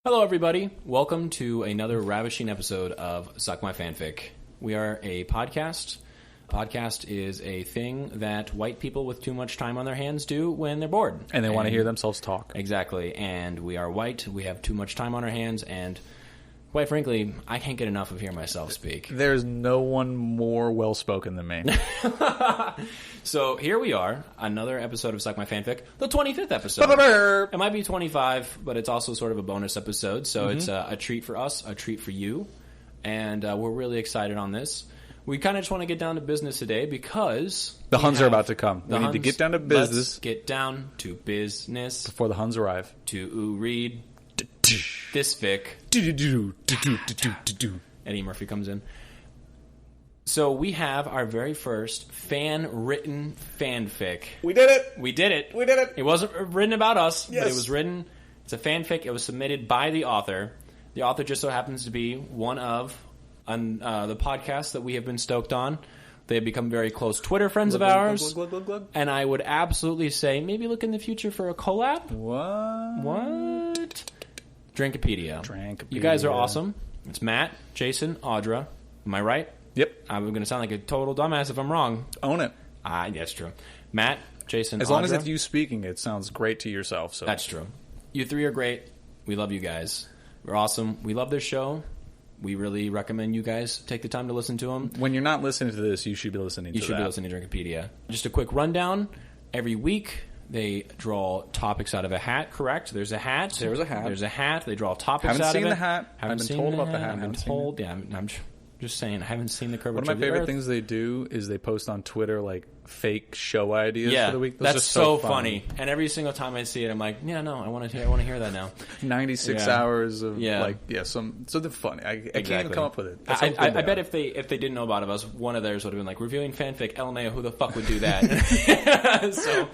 Hello, everybody. Welcome to another ravishing episode of Suck My Fanfic. We are a podcast. A podcast is a thing that white people with too much time on their hands do when they're bored. And they want to hear themselves talk. Exactly. And we are white. We have too much time on our hands. And quite frankly, I can't get enough of hearing myself speak. There's no one more well-spoken than me. So here we are, another episode of Suck My Fanfic, the 25th episode. It might be 25, but it's also sort of a bonus episode, so it's a treat for us, a treat for you, and we're really excited on this. We kind of just want to get down to business today because... The Huns are about to come. We need to get down to business. Let's get down to business. Before the Huns arrive. To read this fic. Eddie Murphy comes in. So we have our very first fan-written fanfic. We did it! We did it. We did it! It wasn't written about us, yes. But it was written... It's a fanfic. It was submitted by the author. The author just so happens to be one of the podcasts that we have been stoked on. They have become very close Twitter friends of ours. And I would absolutely say maybe look in the future for a collab. What? Drinkopedia. You guys are awesome. It's Matt, Jason, Audra. Am I right? Yep. I'm going to sound like a total dumbass if I'm wrong. Own it. That's true. Matt, Jason, as Audra. long as it's you speaking, it sounds great to yourself. So that's true. You three are great. We love you guys. We're awesome. We love this show. We really recommend you guys take the time to listen to them. When you're not listening to this, you should be listening to that. You should be listening to Drinkopedia. Just a quick rundown. Every week, they draw topics out of a hat, correct? There's a hat. There's a hat. There's a hat. They draw topics haven't out of it. Haven't seen the hat. Haven't been seen told the about the hat. I've been told. Yeah, I'm just saying. I haven't seen the curvature of the One of my favorite earth. things they do is they post on Twitter like fake show ideas for the week. Those that's so funny. And every single time I see it, I'm like, yeah, no, I want to hear that now. 96 hours of so they're funny. I can't even come up with it. I bet if they didn't know about us, one of theirs would have been like reviewing fanfic. LMAO, who the fuck would do that? So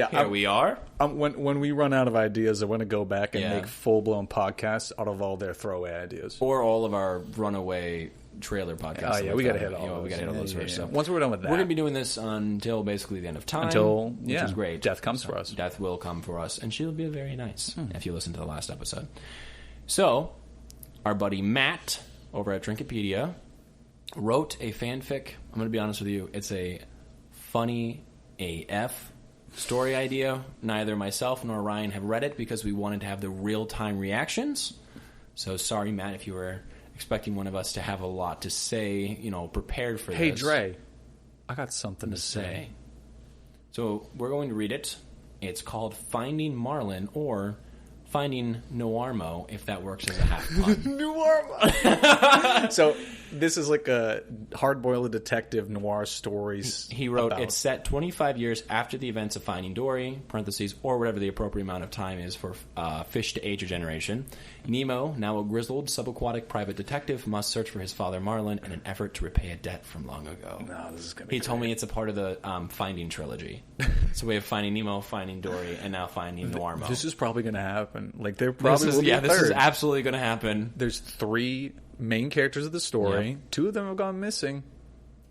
here we are. When we run out of ideas, I want to go back and make full blown podcasts out of all their throwaway ideas, or all of our runaway trailer podcast. Oh yeah, we got to hit all those. We got to hit all those first. So once we're done with that, we're going to be doing this until basically the end of time. Which is great. Death comes for us. Death will come for us, and she'll be very nice if you listen to the last episode. So, our buddy Matt over at Drinkopedia wrote a fanfic. I'm going to be honest with you. It's a funny AF story idea. Neither myself nor Ryan have read it because we wanted to have the real-time reactions. So sorry, Matt, if you were expecting one of us to have a lot to say, prepared for this. Hey, Dre, I got something to say. So we're going to read it. It's called Finding Marlin, or Finding Noirmo, if that works as a half pun. Noirmo! So this is like a hard-boiled detective noir stories. He wrote, it's set 25 years after the events of Finding Dory, parentheses, or whatever the appropriate amount of time is for fish to age a generation. Nemo, now a grizzled subaquatic private detective, must search for his father Marlin in an effort to repay a debt from long ago. No, this is gonna be He told me it's a part of the Finding trilogy. So we have Finding Nemo, Finding Dory, and now Finding Noirmo. This is probably going to happen. Like, there probably will be a third. This is absolutely going to happen. There's 3 main characters of the story. Yeah. 2 of them have gone missing.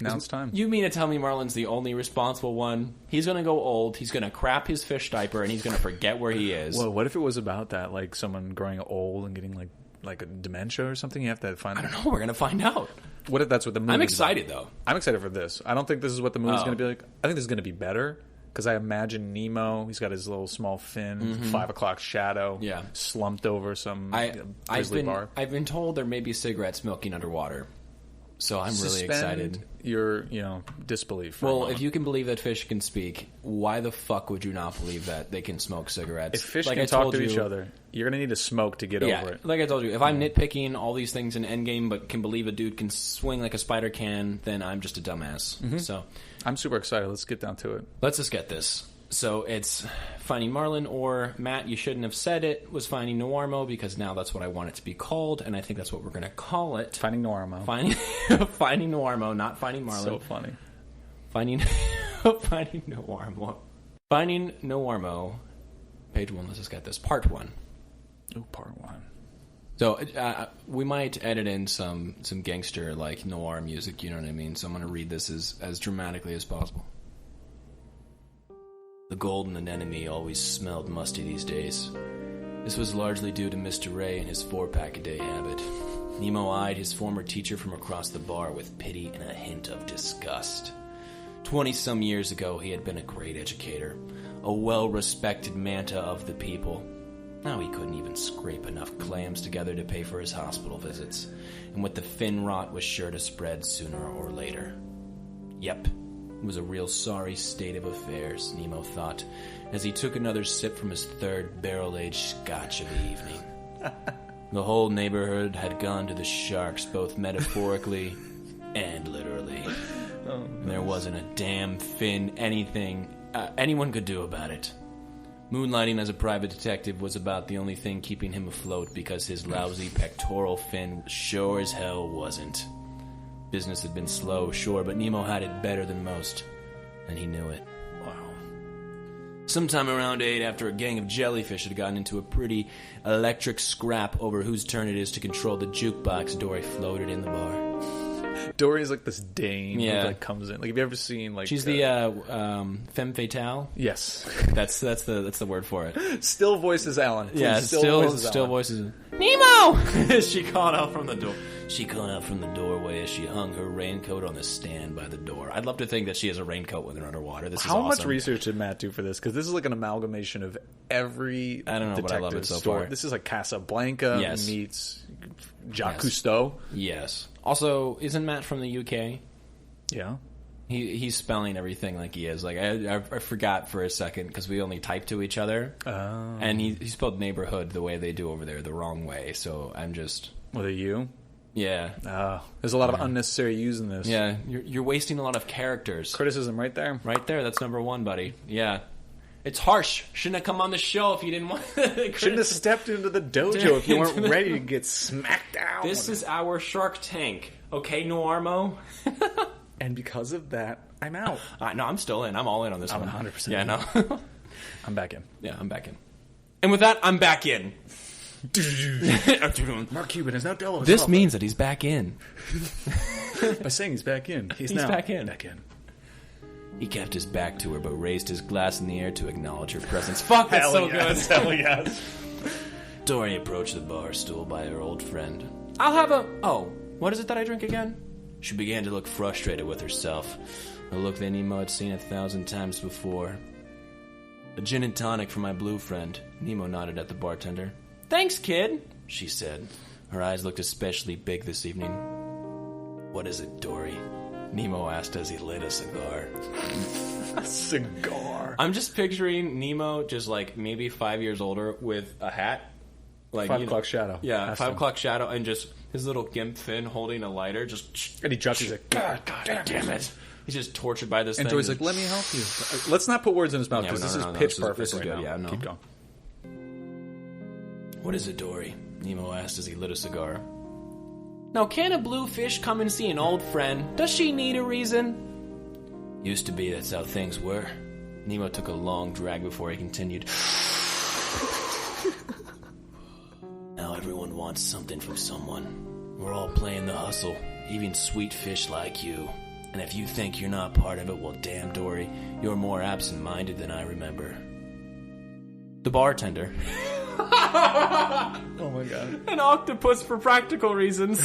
Now it's time. You mean to tell me Marlin's the only responsible one? He's going to go old, he's going to crap his fish diaper, and he's going to forget where he is. Well, what if it was about that? Like someone growing old and getting like a dementia or something? You have to find out. I don't know. We're going to find out. What if that's what the movie I'm excited, though. I'm excited for this. I don't think this is what the movie's going to be like. I think this is going to be better. Because I imagine Nemo, he's got his little small fin, 5 o'clock shadow, slumped over some grizzly bar. I've been told there may be cigarette smoking underwater. So I'm really excited. Your, disbelief. Well, if you can believe that fish can speak, why the fuck would you not believe that they can smoke cigarettes? If fish can talk to each other, you're going to need to smoke to get over it. Like I told you, if I'm nitpicking all these things in Endgame but can believe a dude can swing like a spider can, then I'm just a dumbass. So I'm super excited. Let's get down to it. Let's just get this. So it's Finding Marlin, or Matt, you shouldn't have said it, was Finding Noirmo, because now that's what I want it to be called, and I think that's what we're going to call it. Finding Noirmo. Finding Noirmo, not Finding Marlin. So funny. Finding Noirmo. Finding Noirmo. Page 1, let's just get this. Part 1. Oh, part 1. So we might edit in some gangster, like, noir music, you know what I mean? So I'm going to read this as dramatically as possible. The golden anemone always smelled musty these days. This was largely due to Mr. Ray and his 4-pack-a-day habit. Nemo eyed his former teacher from across the bar with pity and a hint of disgust. 20-some years ago, he had been a great educator, a well-respected manta of the people. Now he couldn't even scrape enough clams together to pay for his hospital visits, and with the fin rot was sure to spread sooner or later. Yep, it was a real sorry state of affairs, Nemo thought, as he took another sip from his third barrel-aged scotch of the evening. The whole neighborhood had gone to the sharks, both metaphorically and literally. Oh, nice. There wasn't a damn fin anyone could do about it. Moonlighting as a private detective was about the only thing keeping him afloat because his lousy pectoral fin sure as hell wasn't. Business had been slow, sure, but Nemo had it better than most, and he knew it. Wow. Sometime around 8, after a gang of jellyfish had gotten into a pretty electric scrap over whose turn it is to control the jukebox, Dory floated in the bar. Dory's like this dame who like comes in. Like, have you ever seen like she's the femme fatale? Yes, that's the word for it. Still voices Alan. Please, yeah, still voices Nemo. She called out from the door. She called out from the doorway as she hung her raincoat on the stand by the door. I'd love to think that she has a raincoat when they're underwater. This is awesome. How much research did Matt do for this? Because this is like an amalgamation of every I don't know, but I love it so far. This is like Casablanca meets Jacques Cousteau. Yes. Also, isn't Matt from the UK? Yeah. He's spelling everything like he is. Like I forgot for a second because we only type to each other. Oh. And he spelled neighborhood the way they do over there, the wrong way. So I'm just... With a U? Yeah. There's a lot of unnecessary U's in this. Yeah, you're wasting a lot of characters. Criticism right there. Right there, that's number 1, buddy. Yeah. It's harsh. Shouldn't have come on the show if you didn't want to. Shouldn't have stepped into the dojo if you weren't ready to get smacked down. This is our Shark Tank. Okay, noirmo? And because of that, I'm out. No, I'm still in. I'm all in on this one. I'm 100% Yeah, in. no. I'm back in. Yeah, I'm back in. And with that, I'm back in. Mark Cuban is now Delos. This means that he's back in. By saying he's back in, he's now back in. Back in. He kept his back to her, but raised his glass in the air to acknowledge her presence. Fuck, that's so good. Hell yes. Dory approached the bar stool by her old friend. I'll have a... Oh, what is it that I drink again? She began to look frustrated with herself, a look that Nemo had seen 1,000 times before. A gin and tonic for my blue friend. Nemo nodded at the bartender. Thanks, kid, she said. Her eyes looked especially big this evening. What is it, Dory? Nemo asked as he lit a cigar. A cigar? I'm just picturing Nemo just like maybe 5 years older with a hat. Like 5 o'clock shadow. Yeah, 5 o'clock shadow and just his little gimp fin holding a lighter. Just and he drops his like, God damn it. He's just tortured by this thing. And Dory's like, let me help you. Let's not put words in his mouth because this is pitch perfect this is right good. now. Yeah, no. Keep going. What is it, Dory? Nemo asked as he lit a cigar. Now, can a blue fish come and see an old friend? Does she need a reason? Used to be that's how things were. Nemo took a long drag before he continued. Now everyone wants something from someone. We're all playing the hustle, even sweet fish like you. And if you think you're not part of it, well, damn, Dory, you're more absent-minded than I remember. The bartender... Oh my god. An octopus for practical reasons.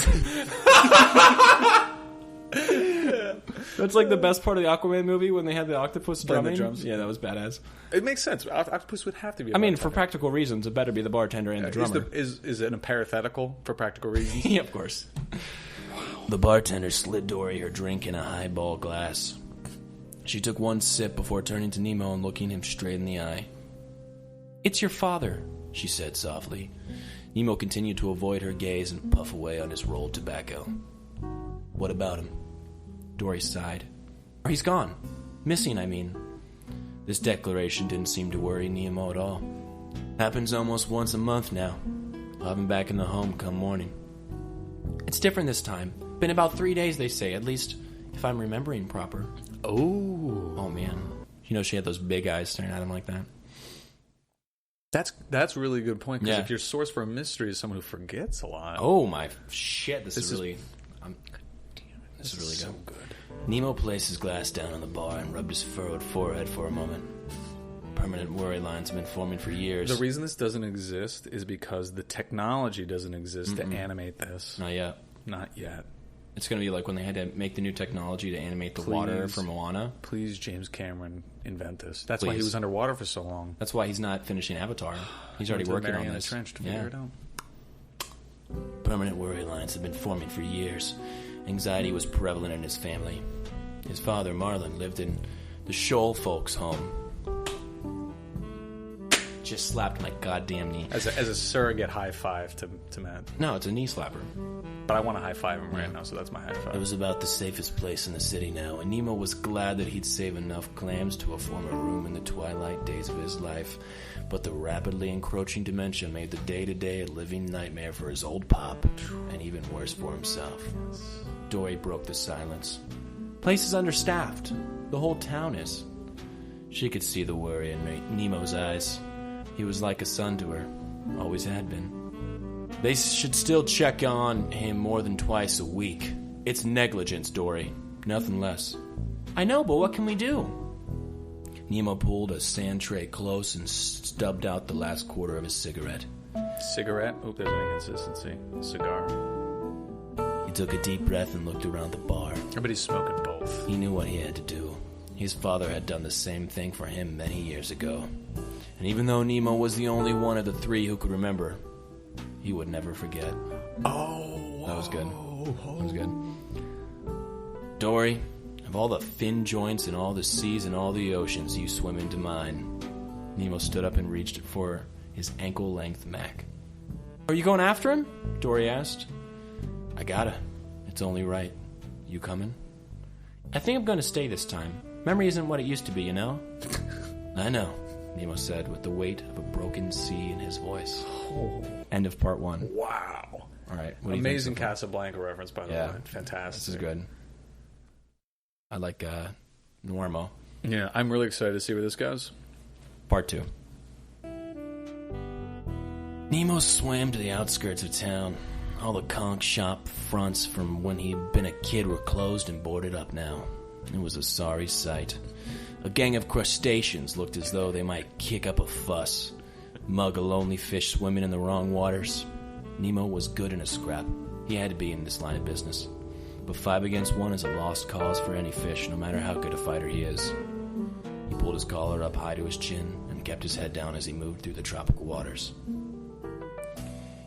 That's like the best part of the Aquaman movie when they had the octopus drumming. The drums. Yeah, that was badass. It makes sense. Octopus would have to be a bartender. For practical reasons, it better be the bartender and the drummer. Is it a parenthetical for practical reasons? Yeah, of course. The bartender slid Dory her drink in a highball glass. She took one sip before turning to Nemo and looking him straight in the eye. It's your father, she said softly. Nemo continued to avoid her gaze and puff away on his rolled tobacco. What about him? Dory sighed. Or he's gone. Missing, I mean. This declaration didn't seem to worry Nemo at all. Happens almost once a month now. I'll have him back in the home come morning. It's different this time. Been about 3 days, they say, at least if I'm remembering proper. Oh, man. You know she had those big eyes staring at him like that. That's a really good point, because if your source for a mystery is someone who forgets a lot... Oh, my shit. This is really... This is really so good. Nemo placed his glass down on the bar and rubbed his furrowed forehead for a moment. Permanent worry lines have been forming for years. The reason this doesn't exist is because the technology doesn't exist to animate this. Not yet. Not yet. It's going to be like when they had to make the new technology to animate the water for Moana. Please, James Cameron, invent this. That's why he was underwater for so long. That's why he's not finishing Avatar. He's already working on this. Trench to figure it out. Permanent worry lines have been forming for years. Anxiety was prevalent in his family. His father, Marlon, lived in the Shoal folks' home. Just slapped my goddamn knee. As a surrogate high five to Matt. No, it's a knee slapper. But I want to high five him right now, so that's my high five. It was about the safest place in the city now, and Nemo was glad that he'd save enough clams to form a room in the twilight days of his life. But the rapidly encroaching dementia made the day-to-day a living nightmare for his old pop, and even worse for himself. Dory broke the silence. Place is understaffed. The whole town is. She could see the worry in Nemo's eyes. He was like a son to her. Always had been. They should still check on him more than twice a week. It's negligence, Dory. Nothing less. I know, but what can we do? Nemo pulled a sand tray close and stubbed out the last quarter of his cigarette. Cigarette? Oh, there's an inconsistency. Cigar. He took a deep breath and looked around the bar. Everybody's smoking both. He knew what he had to do. His father had done the same thing for him many years ago. And even though Nemo was the only one of the three who could remember, he would never forget. Oh, that was good. That was good. Dory, of all the fin joints in all the seas and all the oceans, you swim into mine. Nemo stood up and reached for his ankle-length Mac. Are you going after him? Dory asked. I gotta. It's only right. You coming? I think I'm going to stay this time. Memory isn't what it used to be, you know? I know, Nemo said with the weight of a broken sea in his voice. Oh. End of part 1. Wow. All right. Amazing Casablanca reference, by the way. Fantastic. This is good. I like Noirmo. Yeah, I'm really excited to see where this goes. Part 2. Nemo swam to the outskirts of town. All the conch shop fronts from when he'd been a kid were closed and boarded up now. It was a sorry sight. A gang of crustaceans looked as though they might kick up a fuss. Mug a lonely fish swimming in the wrong waters. Nemo was good in a scrap. He had to be in this line of business. But 5 against 1 is a lost cause for any fish, no matter how good a fighter he is. He pulled his collar up high to his chin and kept his head down as he moved through the tropical waters.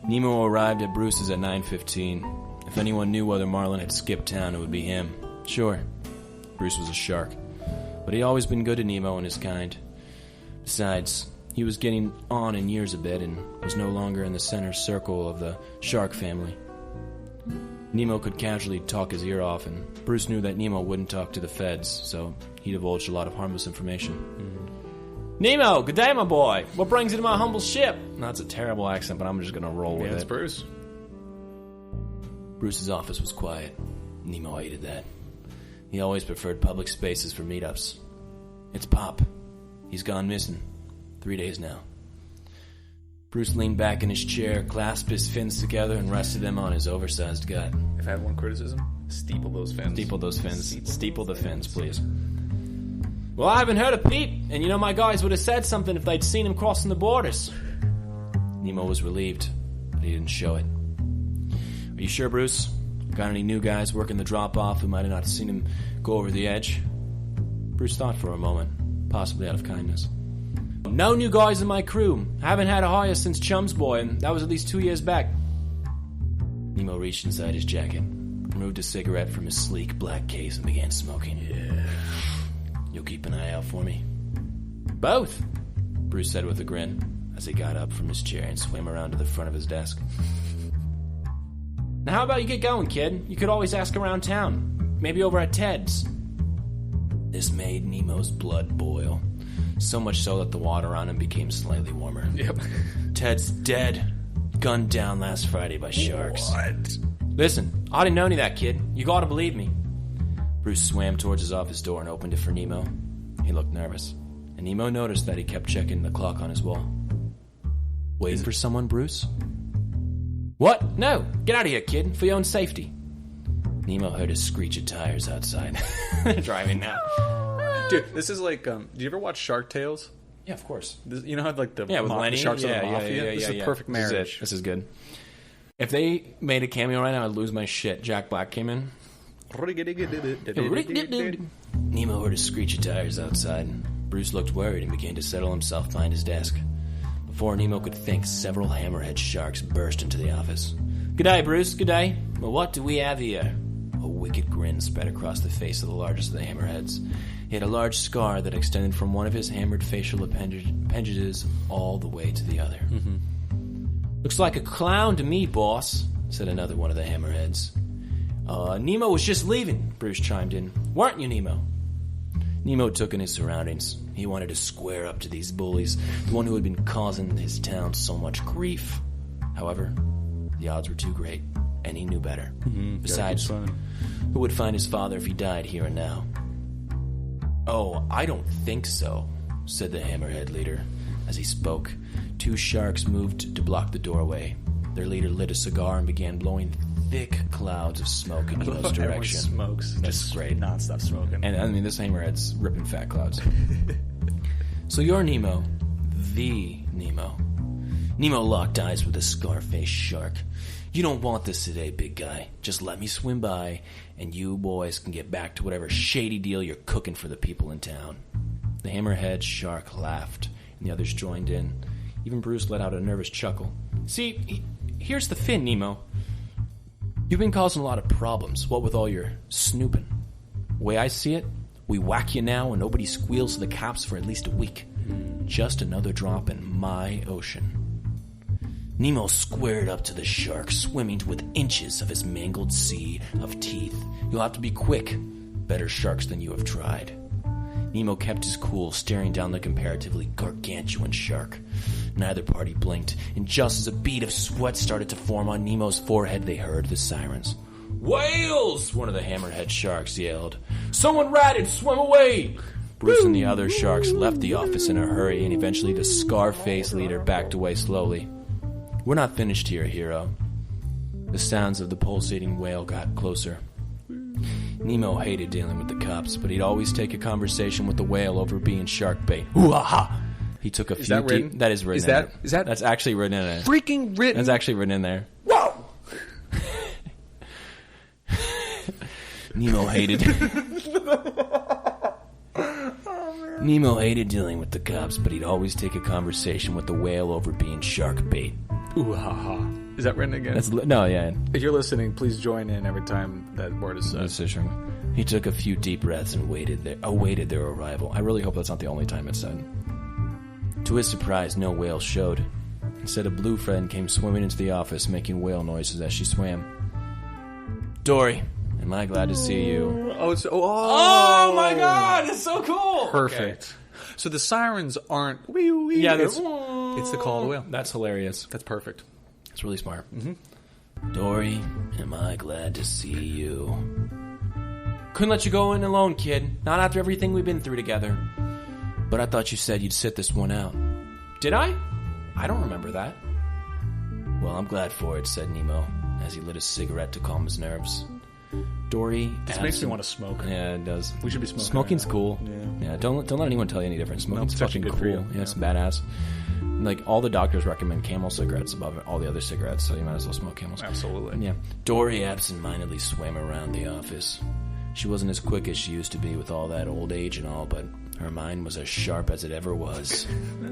Nemo arrived at Bruce's at 9:15. If anyone knew whether Marlin had skipped town, it would be him. Sure, Bruce was a shark, but he'd always been good to Nemo and his kind. Besides, he was getting on in years a bit and was no longer in the center circle of the shark family. Nemo could casually talk his ear off, and Bruce knew that Nemo wouldn't talk to the feds, so he divulged a lot of harmless information. Nemo, good day, my boy. What brings you to my humble ship? That's a terrible accent, but I'm just going to roll with it. Yeah, it's Bruce. Bruce's office was quiet. Nemo hated that. He always preferred public spaces for meetups. It's Pop. He's gone missing. 3 days now. Bruce leaned back in his chair, clasped his fins together, and rested them on his oversized gut. If I had one criticism, steeple those fins. Steeple those fins. Steeple the fins, please. Well, I haven't heard of Pete, and you know my guys would have said something if they'd seen him crossing the borders. Nemo was relieved, but he didn't show it. Are you sure, Bruce? Got any new guys working the drop-off who might have not seen him go over the edge? Bruce thought for a moment, possibly out of kindness. No new guys in my crew. I haven't had a hire since Chum's boy, and that was at least 2 years back. Nemo reached inside his jacket, removed a cigarette from his sleek black case, and began smoking. Yeah. You'll keep an eye out for me? Both, Bruce said with a grin, as he got up from his chair and swam around to the front of his desk. Now how about you get going, kid? You could always ask around town. Maybe over at Ted's. This made Nemo's blood boil. So much so that the water on him became slightly warmer. Yep. Ted's dead. Gunned down last Friday by sharks. What? Listen, I didn't know any of that, kid. You gotta believe me. Bruce swam towards his office door and opened it for Nemo. He looked nervous, and Nemo noticed that he kept checking the clock on his wall. Waiting for someone, Bruce? What? No! Get out of here, kid, for your own safety. Nemo heard a screech of tires outside. They're driving now. Dude, this is like, did you ever watch Shark Tales? Yeah, of course. You know how like the with Lenny? sharks of the mafia? This is a perfect marriage. This is good. If they made a cameo right now, I'd lose my shit. Jack Black came in. Nemo heard a screech of tires outside. Bruce looked worried and began to settle himself behind his desk. Before Nemo could think, several hammerhead sharks burst into the office. "G'day, Bruce. G'day. Well, what do we have here?" A wicked grin spread across the face of the largest of the hammerheads. He had a large scar that extended from one of his hammered facial appendages all the way to the other. "Looks like a clown to me, boss," said another one of the hammerheads. Nemo was just leaving," Bruce chimed in. "Weren't you, Nemo?" Nemo took in his surroundings. He wanted to square up to these bullies, the one who had been causing his town so much grief. However, the odds were too great, and he knew better. Besides, who would find his father if he died here and now? "Oh, I don't think so," said the hammerhead leader. As he spoke, two sharks moved to block the doorway. Their leader lit a cigar and began blowing thick clouds of smoke in Nemo's direction. Smokes. That's just great. Non-stop smoking. And I mean, this hammerhead's ripping fat clouds. "So you're Nemo. The Nemo." Nemo locked eyes with the scar-faced shark. "You don't want this today, big guy. Just let me swim by, and you boys can get back to whatever shady deal you're cooking for the people in town." The hammerhead shark laughed, and the others joined in. Even Bruce let out a nervous chuckle. "See, here's the fin, Nemo. You've been causing a lot of problems, what with all your snooping. The way I see it, we whack you now and nobody squeals to the cops for at least a week. Just another drop in my ocean." Nemo squared up to the shark, swimming with inches of his mangled sea of teeth. "You'll have to be quick. Better sharks than you have tried." Nemo kept his cool, staring down the comparatively gargantuan shark. Neither party blinked, and just as a bead of sweat started to form on Nemo's forehead, they heard the sirens. "Whales!" one of the hammerhead sharks yelled. "Someone ratted! Swim away!" Bruce and the other sharks left the office in a hurry, and eventually the scar-faced leader backed away slowly. "We're not finished here, hero." The sounds of the pulsating whale got closer. Nemo hated dealing with the cops, but he'd always take a conversation with the whale over being shark bait. Ooh-ha-ha! He took a few that written? That is written in there. That's actually written in there. Freaking written! That's actually written in there. Whoa! Nemo hated... Nemo hated dealing with the cops, but he'd always take a conversation with the whale over being shark bait. Ooh-ha-ha. Is that written again? No, yeah. If you're listening, please join in every time that word is said. He took a few deep breaths and awaited their arrival. I really hope that's not the only time it's said. To his surprise, no whale showed. Instead, a blue friend came swimming into the office, making whale noises as she swam. "Dory, am I glad to see you?" Oh my God, it's so cool! Perfect. Okay. So the sirens aren't wee wee. Yeah, it's the call of the whale. That's hilarious. That's perfect. It's really smart. "Dory, am I glad to see you?" "Couldn't let you go in alone, kid. Not after everything we've been through together. But I thought you said you'd sit this one out." "Did I? I don't remember that." "Well, I'm glad for it," said Nemo, as he lit a cigarette to calm his nerves. Dory... This makes me want to smoke. Yeah, it does. We should be smoking. Smoking's right cool. Yeah. Don't let anyone tell you any different. Smoking's fucking good cool. for you. Yeah, it's badass. Like, all the doctors recommend Camel cigarettes above all the other cigarettes, so you might as well smoke Camels. Absolutely. Yeah. Dory absentmindedly swam around the office. She wasn't as quick as she used to be with all that old age and all, but her mind was as sharp as it ever was.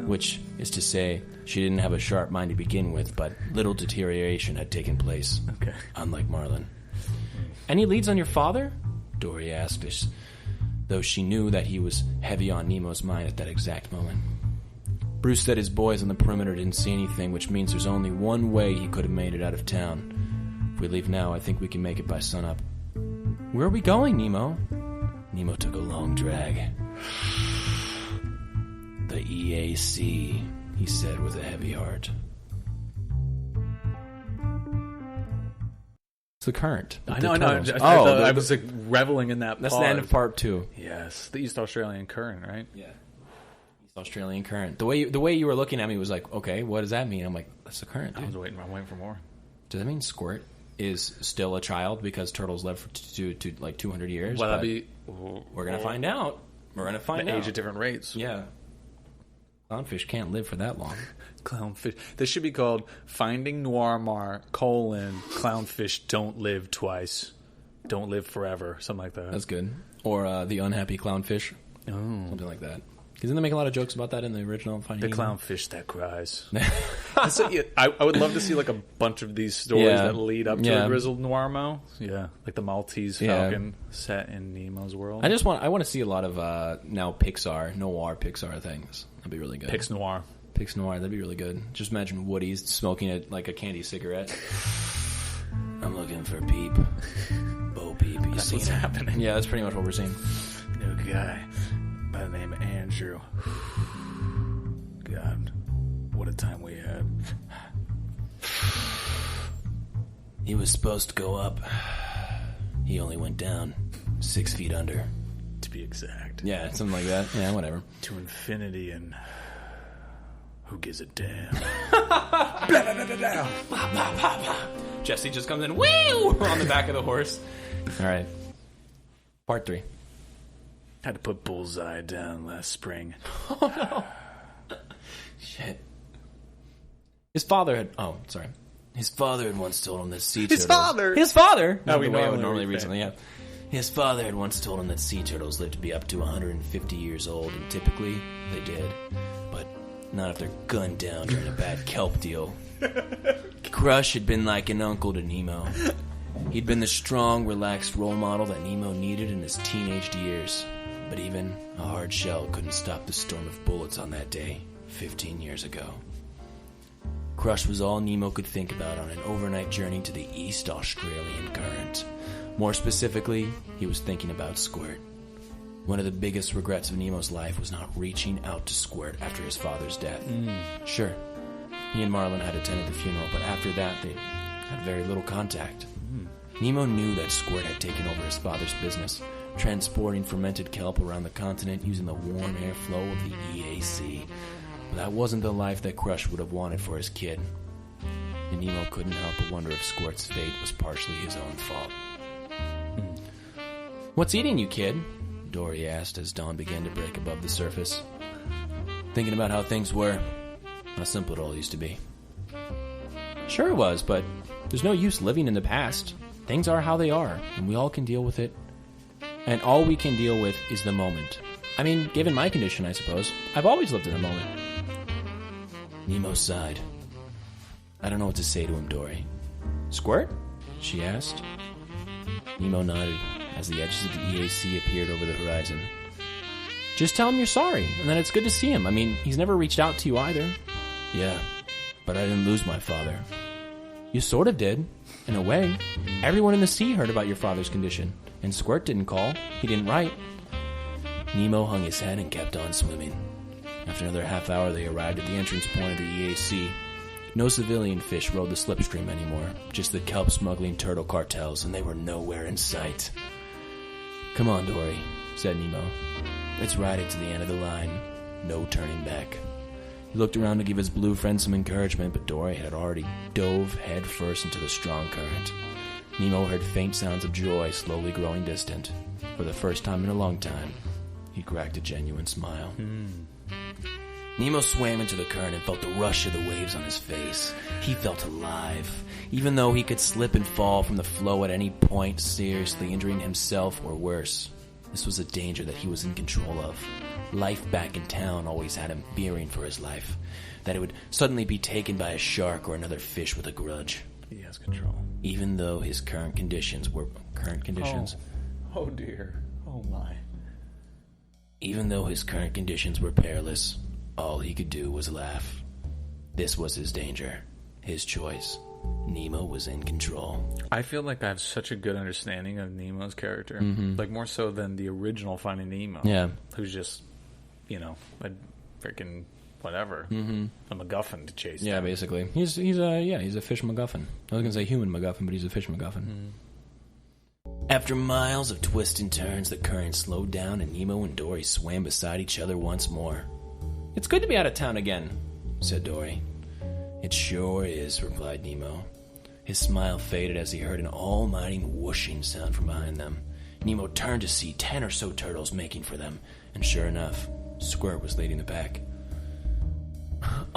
Which is to say, she didn't have a sharp mind to begin with, but little deterioration had taken place. Okay. Unlike Marlin. "Any leads on your father?" Dory asked, though she knew that he was heavy on Nemo's mind at that exact moment. Bruce said his boys on the perimeter didn't see anything, which means there's only one way he could have made it out of town. "If we leave now, I think we can make it by sunup." "Where are we going, Nemo?" Nemo took a long drag. "The EAC," he said with a heavy heart. It's the current. I know. I was like reveling in that. That's pause. the end of part 2. Yes, the East Australian current, right? Yeah, East Australian current. The way you were looking at me was like, okay, what does that mean? I'm like, that's the current. Dude. I'm waiting for more. Does that mean Squirt is still a child because turtles live for to like 200 years? Well, we're gonna find out. We're gonna find out. Age at different rates. Yeah. Clownfish can't live for that long. Clownfish. This should be called Finding Noirmar, Clownfish Don't Live Twice. Don't live forever. Something like that. That's good. Or The Unhappy Clownfish. Oh. Something like that. Because didn't they make a lot of jokes about that in the original Finding The Clownfish That Cries. I would love to see like a bunch of these stories that lead up to a grizzled Noirmo. Yeah, like the Maltese Falcon set in Nemo's world. I want to see a lot of now noir Pixar things. That'd be really good. Pix Noir, that'd be really good. Just imagine Woody's smoking like a candy cigarette. I'm looking for Peep. Bo Peep. That's what's happening. Yeah, that's pretty much what we're seeing. No guy by the name of Andrew. God, what a time we had. He was supposed to go up. He only went down 6 feet under. To be exact. Yeah, something like that. Yeah, whatever. To infinity and who gives a damn? Jesse just comes in, woo, on the back of the horse. All right. Part 3. Had to put Bullseye down last spring. Oh, no. Shit. His father had once told him that sea turtles... His father? No, we normally recently, yeah. His father had once told him that sea turtles lived to be up to 150 years old, and typically they did. But not if they're gunned down during a bad kelp deal. Crush had been like an uncle to Nemo. He'd been the strong, relaxed role model that Nemo needed in his teenage years. But even a hard shell couldn't stop the storm of bullets on that day, 15 years ago. Crush was all Nemo could think about on an overnight journey to the East Australian current. More specifically, he was thinking about Squirt. One of the biggest regrets of Nemo's life was not reaching out to Squirt after his father's death. Sure, he and Marlin had attended the funeral, but after that, they had very little contact. Nemo knew that Squirt had taken over his father's business, transporting fermented kelp around the continent using the warm airflow of the EAC. But that wasn't the life that Crush would have wanted for his kid. And Nemo couldn't help but wonder if Squirt's fate was partially his own fault. What's eating you, kid? Dory asked as dawn began to break above the surface. Thinking about how things were. How simple it all used to be. Sure it was, but there's no use living in the past. Things are how they are, and we all can deal with it. And all we can deal with is the moment. I mean, given my condition, I suppose. I've always lived in the moment. Nemo sighed. I don't know what to say to him, Dory. Squirt? She asked. Nemo nodded as the edges of the EAC appeared over the horizon. Just tell him you're sorry, and that it's good to see him. I mean, he's never reached out to you either. Yeah, but I didn't lose my father. You sort of did, in a way. Everyone in the sea heard about your father's condition. And Squirt didn't call. He didn't write. Nemo hung his head and kept on swimming. After another half hour, they arrived at the entrance point of the EAC. No civilian fish rode the slipstream anymore. Just the kelp-smuggling turtle cartels, and they were nowhere in sight. Come on, Dory, said Nemo. Let's ride it to the end of the line. No turning back. He looked around to give his blue friend some encouragement, but Dory had already dove headfirst into the strong current. Nemo heard faint sounds of joy slowly growing distant. For the first time in a long time, he cracked a genuine smile. Nemo swam into the current and felt the rush of the waves on his face. He felt alive, even though he could slip and fall from the flow at any point, seriously injuring himself or worse. This was a danger that he was in control of. Life back in town always had him fearing for his life, that it would suddenly be taken by a shark or another fish with a grudge. He has control. Even though his current conditions were... Oh dear. Oh my. Even though his current conditions were perilous, all he could do was laugh. This was his danger. His choice. Nemo was in control. I feel like I have such a good understanding of Nemo's character. Like, more so than the original Finding Nemo. Yeah. Who's just, a freaking... whatever, a MacGuffin to chase. Yeah, basically, he's a fish MacGuffin. I was gonna say human MacGuffin, but he's a fish MacGuffin. After miles of twists and turns, the current slowed down, and Nemo and Dory swam beside each other once more. It's good to be out of town again, said Dory. It sure is, replied Nemo. His smile faded as he heard an almighty whooshing sound from behind them. Nemo turned to see 10 or so turtles making for them, and sure enough, Squirt was leading the pack.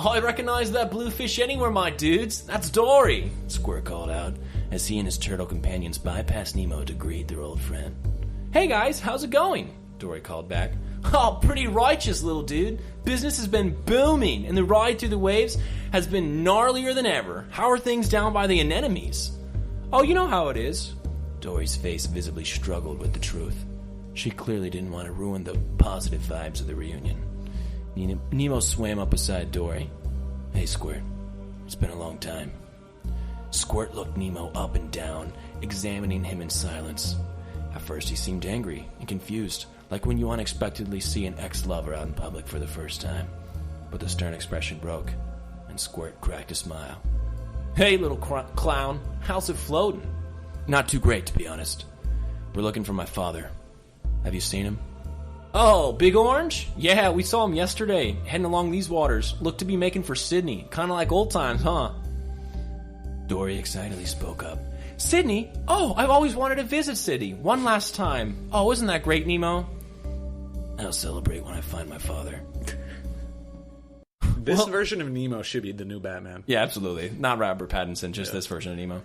Oh, I recognize that blue fish anywhere, my dudes. That's Dory, Squirt called out, as he and his turtle companions bypassed Nemo to greet their old friend. Hey guys, how's it going? Dory called back. Oh, pretty righteous, little dude. Business has been booming, and the ride through the waves has been gnarlier than ever. How are things down by the anemones? Oh, you know how it is. Dory's face visibly struggled with the truth. She clearly didn't want to ruin the positive vibes of the reunion. Nemo swam up beside Dory. Hey, Squirt. It's been a long time. Squirt looked Nemo up and down, examining him in silence. At first, he seemed angry and confused, like when you unexpectedly see an ex-lover out in public for the first time. But the stern expression broke, and Squirt cracked a smile. Hey, little clown. How's it floating? Not too great, to be honest. We're looking for my father. Have you seen him? Oh, Big Orange? Yeah, we saw him yesterday, heading along these waters. Looked to be making for Sydney. Kind of like old times, huh? Dory excitedly spoke up. Sydney? Oh, I've always wanted to visit Sydney. One last time. Oh, isn't that great, Nemo? I'll celebrate when I find my father. This version of Nemo should be the new Batman. Yeah, absolutely. Not Robert Pattinson, just this version of Nemo.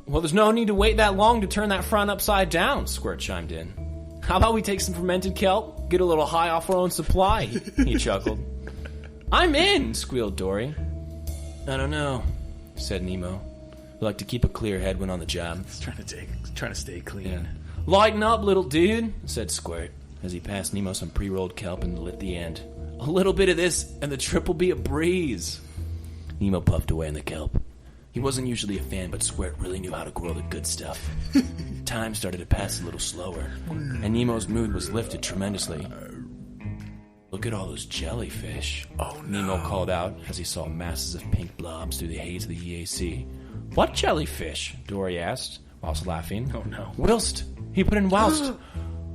Well, there's no need to wait that long to turn that frown upside down, Squirt chimed in. How about we take some fermented kelp, get a little high off our own supply, he chuckled. I'm in, squealed Dory. I don't know, said Nemo. We like to keep a clear head when on the job. He's trying to stay clean. Yeah. Lighten up, little dude, said Squirt, as he passed Nemo some pre-rolled kelp and lit the end. A little bit of this, and the trip will be a breeze. Nemo puffed away in the kelp. He wasn't usually a fan, but Squirt really knew how to grow the good stuff. Time started to pass a little slower, and Nemo's mood was lifted tremendously. Look at all those jellyfish, Nemo called out as he saw masses of pink blobs through the haze of the EAC. What jellyfish? Dory asked, whilst laughing. Oh no. Whilst. He put in whilst.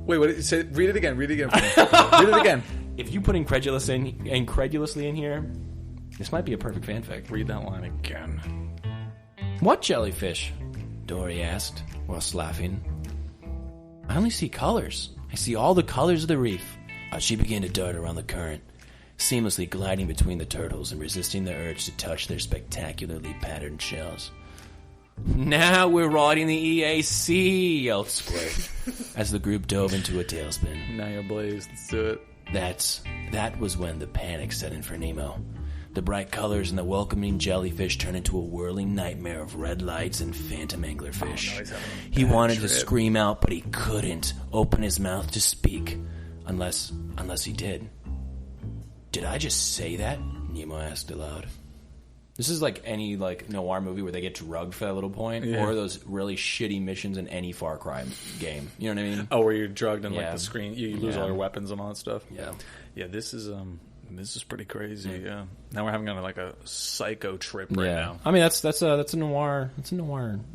Wait, what? Read it again. Read it again. If you put incredulously in here, this might be a perfect fanfic. Read that line again. What jellyfish? Dory asked, whilst laughing. I only see colors. I see all the colors of the reef. She began to dart around the current, seamlessly gliding between the turtles and resisting the urge to touch their spectacularly patterned shells. Now we're riding the EAC, yelled Squirt, as the group dove into a tailspin. Now you're blazed. Let's do it. That was when the panic set in for Nemo. The bright colors and the welcoming jellyfish turned into a whirling nightmare of red lights and phantom anglerfish. No, he wanted to scream out, but he couldn't open his mouth to speak. Unless he did. Did I just say that? Nemo asked aloud. This is like any noir movie where they get drugged for that little point, or those really shitty missions in any Far Cry game. You know what I mean? Oh, where you're drugged and like the screen, you lose all your weapons and all that stuff. Yeah. This is pretty crazy. Yeah. Now we're having a psycho trip right now. I mean that's a noir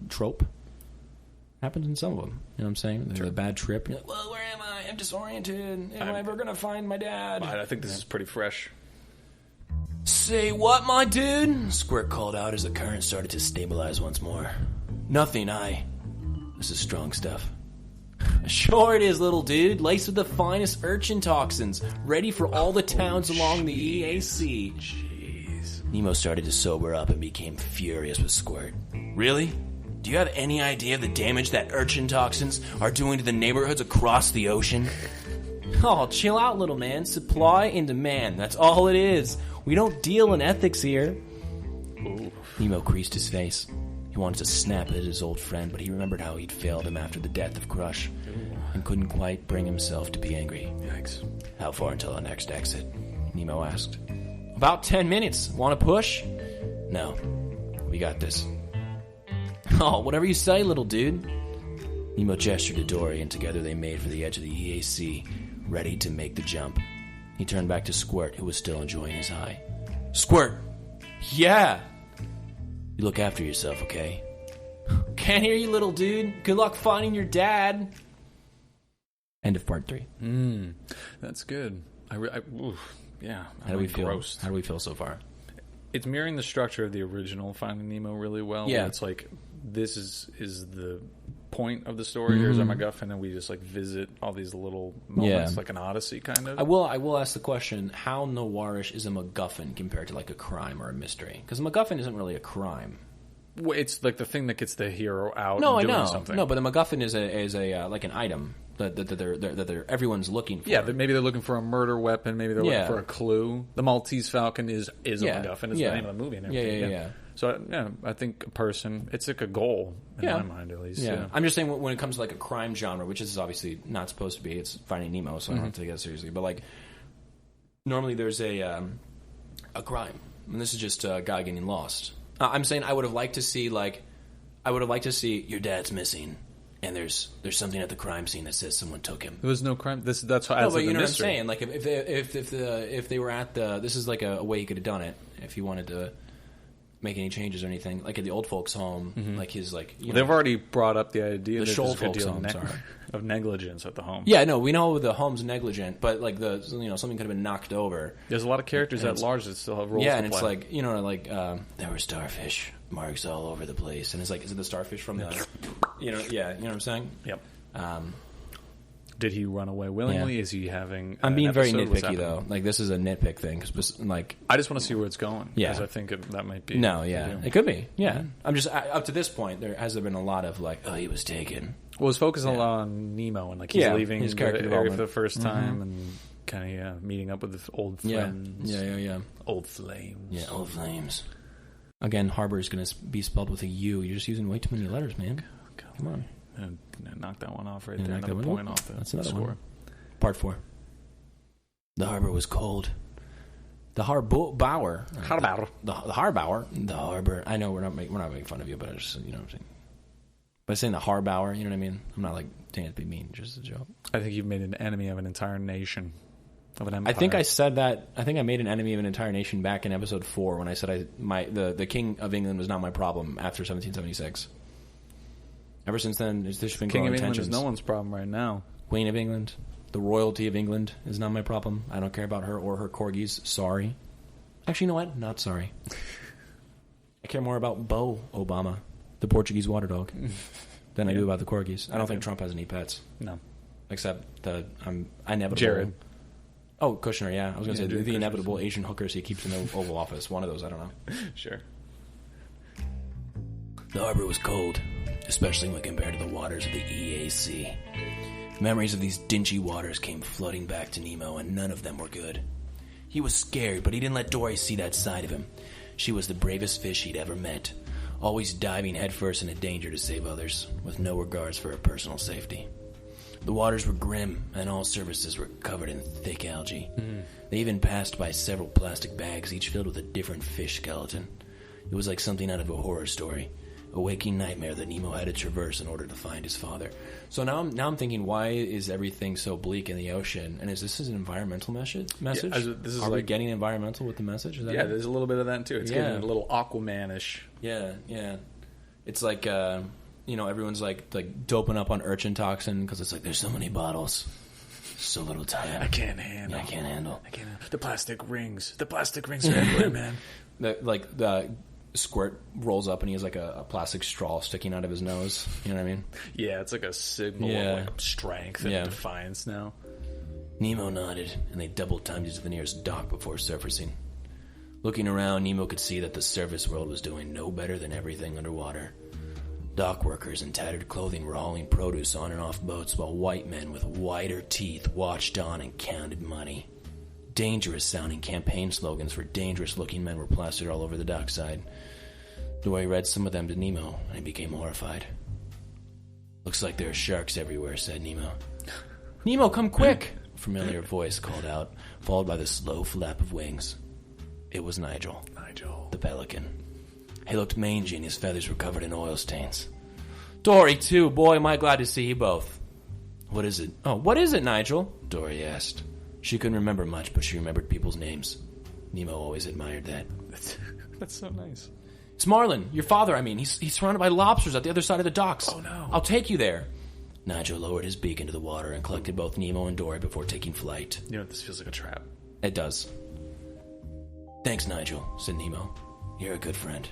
trope. Happens in some of them. You know what I'm saying? There's a bad trip. You're like, well, where am I? I'm disoriented. Am I ever going to find my dad? I think this is pretty fresh. Say what, my dude? Squirt called out as the current started to stabilize once more. Nothing, This is strong stuff. Sure it is, little dude. Laced with the finest urchin toxins. Ready for all the towns along the EAC. Jeez. Nemo started to sober up and became furious with Squirt. Really? Do you have any idea of the damage that urchin toxins are doing to the neighborhoods across the ocean? Oh, chill out, little man. Supply and demand. That's all it is. We don't deal in ethics here. Ooh. Nemo creased his face. He wanted to snap at his old friend, but he remembered how he'd failed him after the death of Crush and couldn't quite bring himself to be angry. Yikes. How far until our next exit? Nemo asked. About 10 minutes. Want to push? No. We got this. Oh, whatever you say, little dude. Nemo gestured to Dory, and together they made for the edge of the EAC, ready to make the jump. He turned back to Squirt, who was still enjoying his high. Squirt! Yeah! You look after yourself, okay? Can't hear you, little dude. Good luck finding your dad. End of part 3. That's good. Yeah. How do we feel? How do we feel so far? It's mirroring the structure of the original Finding Nemo really well. Yeah. It's like, this is the point of the story. Here's our MacGuffin, and we just like visit all these little moments, like an Odyssey kind of. I will ask the question: how noirish is a MacGuffin compared to like a crime or a mystery? Because a MacGuffin isn't really a crime. Well, it's like the thing that gets the hero out. No, and doing I know. Something. No, but the MacGuffin is a like an item that they're everyone's looking for. Yeah, maybe they're looking for a murder weapon. Maybe they're looking for a clue. The Maltese Falcon is a MacGuffin. It's the name of the movie and everything. Yeah. So I think a person. It's like a goal in my mind, at least. Yeah. I'm just saying when it comes to like a crime genre, which is obviously not supposed to be. It's Finding Nemo, so I don't have to take that seriously. But like normally there's a crime, and this is just a guy getting lost. I'm saying I would have liked to see your dad's missing, and there's something at the crime scene that says someone took him. There was no crime. That's why. No, but you know what I'm saying. Like if they were at this is like a way you could have done it if you wanted to make any changes or anything. Like at the old folks' home, like his like. They've already brought up the idea the Shoal folks' home of negligence at the home. Yeah, no, we know the home's negligent, but like something could have been knocked over. There's a lot of characters at large that still have roles. Yeah, to and play. it's like there were starfish marks all over the place, and it's like, is it the starfish from the, you know what I'm saying? Yep. Did he run away willingly? Is he having? I'm being very nitpicky though. Like this is a nitpick thing because like I just want to see where it's going. Yeah, because I think that might be. No, yeah, it could be. Yeah, I'm just up to this point. There been a lot of like, oh, he was taken. Well, it's focusing a lot on Nemo and like he's leaving his character area for the first time and kind of meeting up with old friends. Yeah. Old flames. Yeah, old flames. Again, Harbor is going to be spelled with a U. You're just using way too many letters, man. Come on. And knock that one off right there. Another point off the That's another score. One. Part 4. The harbor was cold. The harbor. The harbor. I know we're not making fun of you, but I just, you know what I'm saying. By saying the harbor, you know what I mean? I'm not like saying it to be mean, just a joke. I think you've made an enemy of an entire nation. Of an empire. I think I said that. I think I made an enemy of an entire nation back in episode 4 when I said the King of England was not my problem after 1776. Ever since then, there's been King growing of England tensions. is no one's problem right now. Queen of England, the royalty of England is not my problem. I don't care about her or her corgis. Sorry. Actually, you know what? Not sorry. I care more about Bo Obama, the Portuguese water dog, than I do about the corgis. I don't think Trump has any pets. No. Except the inevitable... Jared. Oh, Kushner, yeah. I was going to say the inevitable Asian hookers he keeps in the Oval Office. One of those, I don't know. Sure. The harbor was cold, especially when compared to the waters of the EAC. Memories of these dingy waters came flooding back to Nemo, and none of them were good. He was scared, but he didn't let Dory see that side of him. She was the bravest fish he'd ever met, always diving headfirst into danger to save others, with no regards for her personal safety. The waters were grim, and all surfaces were covered in thick algae. They even passed by several plastic bags, each filled with a different fish skeleton. It was like something out of a horror story. A waking nightmare that Nemo had to traverse in order to find his father. So now I'm thinking, why is everything so bleak in the ocean? And is this an environmental message? Are we getting environmental with the message? Is that it? There's a little bit of that too. It's getting a little Aquaman-ish. Yeah. It's like everyone's like doping up on urchin toxin because it's like there's so many bottles, so little time. I can't handle. The plastic rings. The plastic rings are everywhere, man. The Squirt rolls up and he has like a plastic straw sticking out of his nose. You know what I mean? Yeah, it's like a signal of like strength and defiance now. Nemo nodded, and they double-timed to the nearest dock before surfacing. Looking around, Nemo could see that the surface world was doing no better than everything underwater. Dock workers in tattered clothing were hauling produce on and off boats while white men with whiter teeth watched on and counted money. Dangerous-sounding campaign slogans for dangerous-looking men were plastered all over the dockside. Dory read some of them to Nemo, and he became horrified. "Looks like there are sharks everywhere," said Nemo. "Nemo, come quick!" A familiar voice called out, followed by the slow flap of wings. It was Nigel, the pelican. He looked mangy, and his feathers were covered in oil stains. "Dory, too! Boy, am I glad to see you both!" "What is it?" "Oh, what is it, Nigel?" Dory asked. She couldn't remember much, but she remembered people's names. Nemo always admired that. That's so nice. "It's Marlin, your father, I mean. He's surrounded by lobsters at the other side of the docks." "Oh, no. I'll take you there." Nigel lowered his beak into the water and collected both Nemo and Dory before taking flight. You know, this feels like a trap. It does. "Thanks, Nigel," said Nemo. "You're a good friend."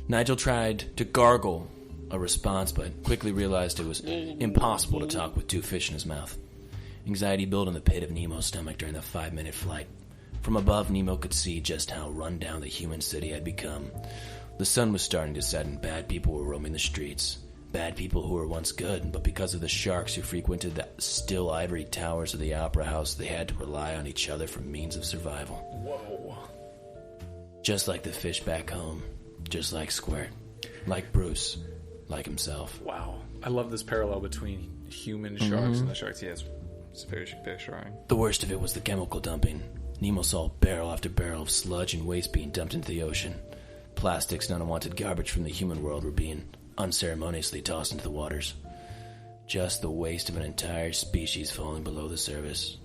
Nigel tried to gargle a response, but quickly realized it was impossible to talk with 2 fish in his mouth. Anxiety built in the pit of Nemo's stomach during the 5-minute flight. From above, Nemo could see just how run down the human city had become. The sun was starting to set and bad people were roaming the streets. Bad people who were once good, but because of the sharks who frequented the still ivory towers of the Opera House, they had to rely on each other for means of survival. Whoa. Just like the fish back home. Just like Squirt. Like Bruce. Like himself. Wow. I love this parallel between human sharks and the sharks. Yeah, it's very reassuring. The worst of it was the chemical dumping. Nemo saw barrel after barrel of sludge and waste being dumped into the ocean. Plastics and unwanted garbage from the human world were being unceremoniously tossed into the waters. Just the waste of an entire species falling below the surface.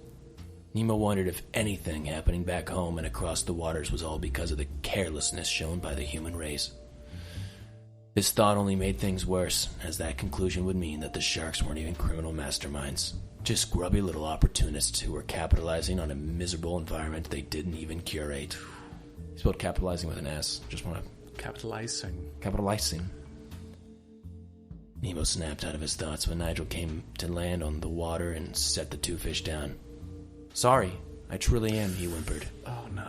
Nemo wondered if anything happening back home and across the waters was all because of the carelessness shown by the human race. This thought only made things worse, as that conclusion would mean that the sharks weren't even criminal masterminds. Just grubby little opportunists who were capitalizing on a miserable environment they didn't even curate. He spelled capitalizing with an S. Just want to... Capitalizing. Nemo snapped out of his thoughts when Nigel came to land on the water and set the 2 fish down. Sorry, I truly am, he whimpered. Oh, no.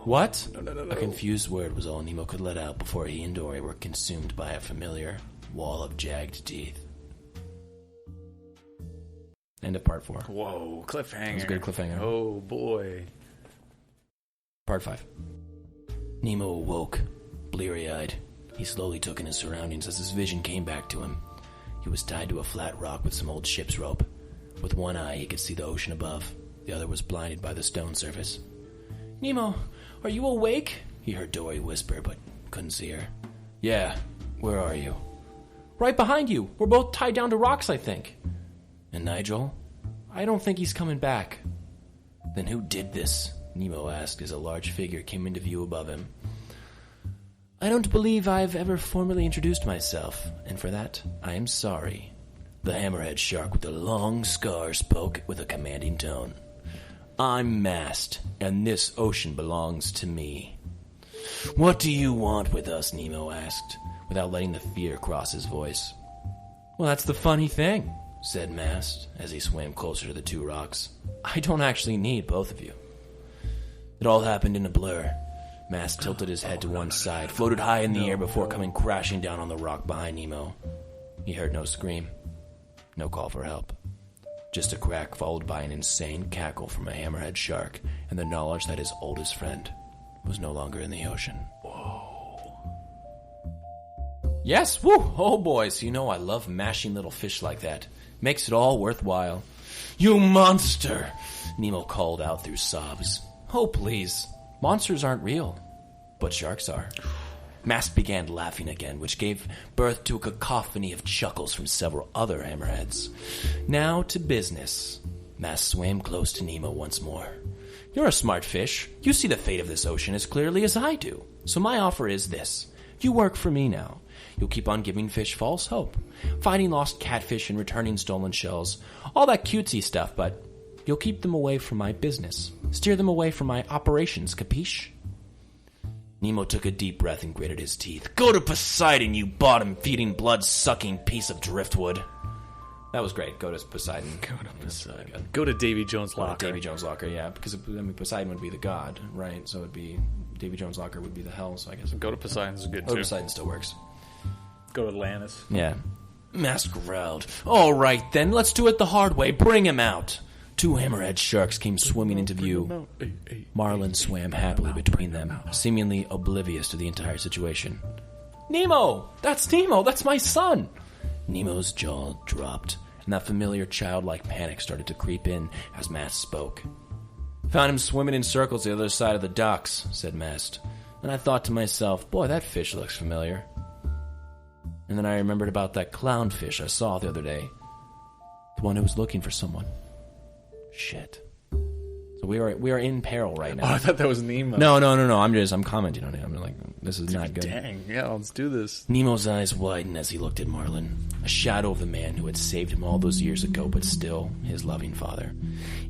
What? No. A confused word was all Nemo could let out before he and Dory were consumed by a familiar wall of jagged teeth. End of part 4. Whoa, cliffhanger. That was a good cliffhanger. Oh, boy. Part 5. Nemo awoke, bleary-eyed. He slowly took in his surroundings as his vision came back to him. He was tied to a flat rock with some old ship's rope. With one eye, he could see the ocean above. The other was blinded by the stone surface. Nemo, are you awake? He heard Dory whisper, but couldn't see her. Yeah, where are you? Right behind you. We're both tied down to rocks, I think. And Nigel? I don't think he's coming back. Then who did this? Nemo asked as a large figure came into view above him. I don't believe I've ever formally introduced myself, and for that, I am sorry. The hammerhead shark with the long scar spoke with a commanding tone. I'm Mast, and this ocean belongs to me. What do you want with us? Nemo asked, without letting the fear cross his voice. Well, that's the funny thing, said Mast, as he swam closer to the 2 rocks. I don't actually need both of you. It all happened in a blur. Mast tilted his head to one side, floated high in the air before coming crashing down on the rock behind Nemo. He heard no scream, no call for help. Just a crack followed by an insane cackle from a hammerhead shark and the knowledge that his oldest friend was no longer in the ocean. Whoa. Yes, woo! Oh boys, you know I love mashing little fish like that. Makes it all worthwhile. You monster! Nemo called out through sobs. Oh please, monsters aren't real, but sharks are. Mast began laughing again, which gave birth to a cacophony of chuckles from several other hammerheads. Now to business. Mast swam close to Nemo once more. You're a smart fish. You see the fate of this ocean as clearly as I do. So my offer is this. You work for me now. You'll keep on giving fish false hope, finding lost catfish and returning stolen shells, all that cutesy stuff, but you'll keep them away from my business. Steer them away from my operations, capiche? Nemo took a deep breath and gritted his teeth. Go to Poseidon, you bottom-feeding, blood-sucking piece of driftwood. That was great. Go to Poseidon. Go to Poseidon. Go to Davy Jones' locker. Davy Jones' locker, yeah. Because, Poseidon would be the god, right? So it'd be... Davy Jones' locker would be the hell, so I guess... Go to Poseidon's good, too. too. Poseidon still works. Go to Atlantis. Yeah. Mast growled. All right, then. Let's do it the hard way. Bring him out. 2 hammerhead sharks came swimming into view. Marlin swam happily between them, seemingly oblivious to the entire situation. Nemo! That's Nemo! That's my son! Nemo's jaw dropped, and that familiar childlike panic started to creep in as Mast spoke. Found him swimming in circles the other side of the docks, said Mast. And I thought to myself, boy, that fish looks familiar. And then I remembered about that clownfish I saw the other day. The one who was looking for someone. Shit. So we are in peril right now. Oh, I thought that was Nemo. No. I'm commenting on it. I'm like, this is not good. Dang, yeah, let's do this. Nemo's eyes widened as he looked at Marlin, a shadow of the man who had saved him all those years ago, but still his loving father.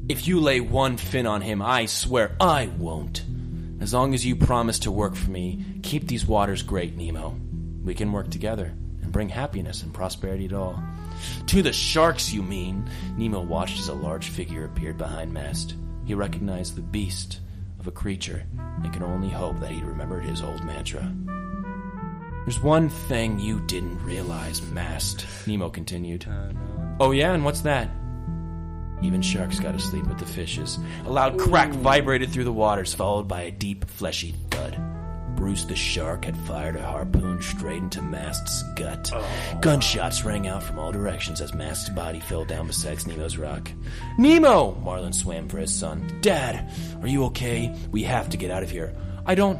If you lay one fin on him, I swear I won't. As long as you promise to work for me, keep these waters great, Nemo. We can work together, and bring happiness and prosperity to all. To the sharks, you mean? Nemo watched as a large figure appeared behind Mast. He recognized the beast of a creature and could only hope that he remembered his old mantra. There's one thing you didn't realize, Mast, Nemo continued. No. Oh yeah, and what's that? Even sharks gotta sleep with the fishes. A loud crack vibrated through the waters, followed by a deep, fleshy thud. Bruce the shark had fired a harpoon straight into Mast's gut. Gunshots rang out from all directions as Mast's body fell down beside Nemo's rock. Nemo! Marlin swam for his son. Dad, are you okay? We have to get out of here. I don't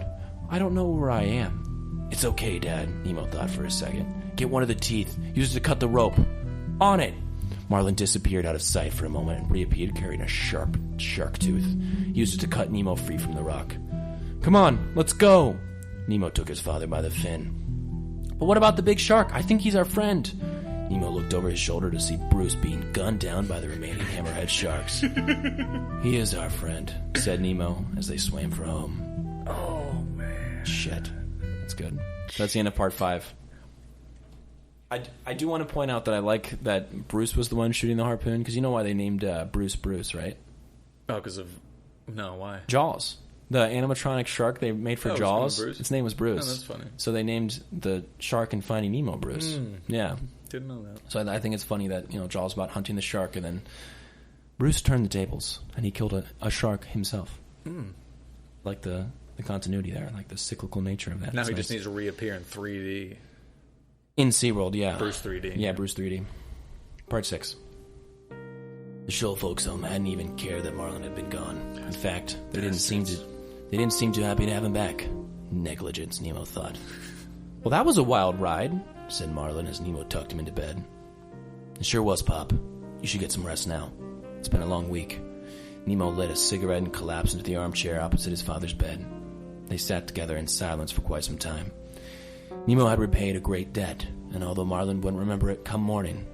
know where I am. It's okay, Dad, Nemo thought for a second. Get one of the teeth. Use it to cut the rope. On it! Marlin disappeared out of sight for a moment and reappeared carrying a sharp shark tooth. He used it to cut Nemo free from the rock. Come on, let's go! Nemo took his father by the fin. But what about the big shark? I think he's our friend. Nemo looked over his shoulder to see Bruce being gunned down by the remaining hammerhead sharks. He is our friend, said Nemo as they swam for home. Oh, man. Shit. That's good. That's the end of part 5. I do want to point out that I like that Bruce was the one shooting the harpoon, because you know why they named Bruce, right? Oh, because of... No, why? Jaws. The animatronic shark they made for Jaws, its name was Bruce. Oh, that's funny. So they named the shark in Finding Nemo Bruce. Yeah. Didn't know that. So I think it's funny that, Jaws about hunting the shark, and then Bruce turned the tables, and he killed a shark himself. Like the continuity there, like the cyclical nature of that. Now he just needs to reappear in 3D. In SeaWorld, yeah. Bruce 3D. Yeah, Bruce 3D. Part 6. The shoal folks home hadn't even cared that Marlin had been gone. In fact, they didn't seem too happy to have him back. Negligence, Nemo thought. Well, that was a wild ride, said Marlin as Nemo tucked him into bed. It sure was, Pop. You should get some rest now. It's been a long week. Nemo lit a cigarette and collapsed into the armchair opposite his father's bed. They sat together in silence for quite some time. Nemo had repaid a great debt, and although Marlin wouldn't remember it come morning,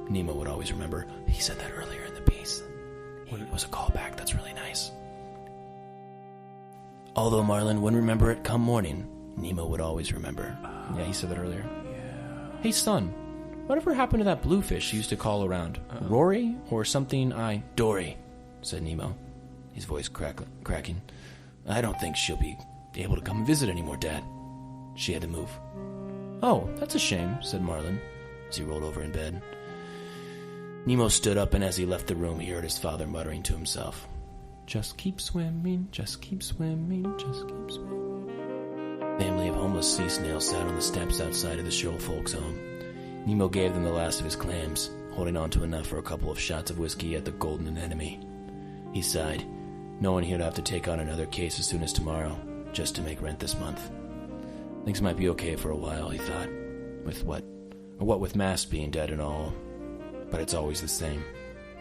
Nemo would always remember. He said that earlier in the piece. It was a callback. That's really nice. Although Marlin wouldn't remember it come morning, Nemo would always remember. Yeah, he said that earlier. Yeah. Hey, son, whatever happened to that bluefish you used to call around? Rory or something? Dory, said Nemo, his voice cracking. I don't think she'll be able to come visit anymore, Dad. She had to move. Oh, that's a shame, said Marlin, as he rolled over in bed. Nemo stood up, and as he left the room, he heard his father muttering to himself. Just keep swimming, just keep swimming, just keep swimming. A family of homeless sea snails sat on the steps outside of the shoal folks' home. Nemo gave them the last of his clams, holding on to enough for a couple of shots of whiskey at the Golden Anemone. He sighed, knowing he would have to take on another case as soon as tomorrow, just to make rent this month. Things might be okay for a while, he thought, what with Mast being dead and all. But it's always the same.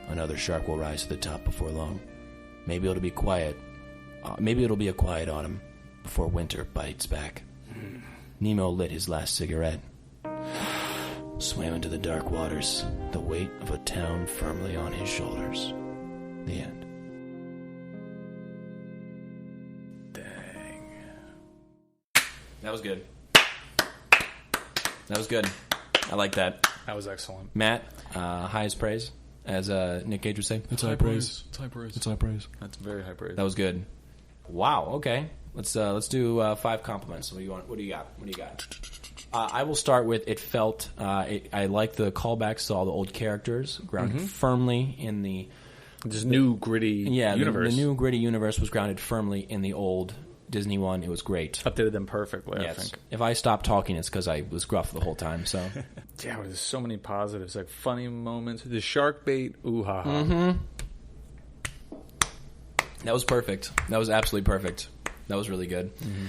Another shark will rise to the top before long. Maybe it'll be quiet. Maybe it'll be a quiet autumn before winter bites back. Nemo lit his last cigarette, swam into the dark waters, the weight of a town firmly on his shoulders. The end. Dang. That was good. That was good. I like that. That was excellent. Matt, highest praise, as Nick Cage would say. It's high praise. It's high praise. It's high praise. That's very high praise. That was good. Wow. Okay. Let's do 5 compliments. What do you want? What do you got? I will start with it felt. I like the callbacks to all the old characters, grounded firmly in the new gritty universe. The new gritty universe was grounded firmly in the old Disney one. It was great. Updated them perfectly, yes. I think. If I stopped talking, it's because I was gruff the whole time. So yeah, there's so many positives, like funny moments. The shark bait, ooh ha ha. Mm-hmm. That was perfect. That was absolutely perfect. That was really good. Mm-hmm.